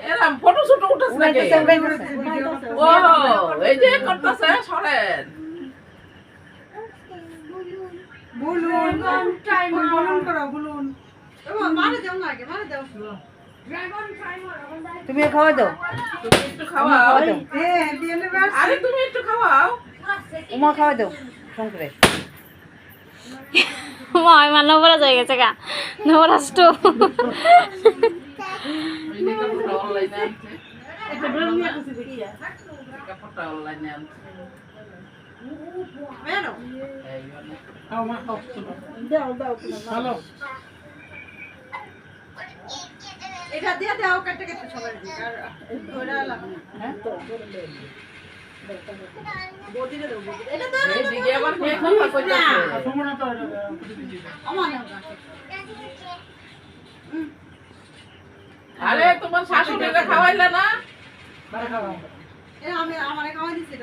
এরম photo shoot উঠাস নাকি? ও এই যে করতেছে সরেন বুলুন করো বুলুন মারে দাও না আগে মারে দাও তুমি খাওয়া দাও, তুমি একটু খাওয়াও আরে তুমি একটু খাওয়াও উমা খাওয়া দাও শঙ্করে। মা নবরাজ হয়ে গেছে গা, নবরাজ টু। অনলাইনে কাপড়টা অনলাইনে আনছে এটা দিয়ে দাও কাটতে কাটতে সবাই আর ওরা বদিরে দাও এটা দাও এই দিকে আবার কে কথা কইতাছে আমার না আরে তোমার শাশুড়িকে খাওয়াইলা না? আমি আমারে খাওয়াই দিছি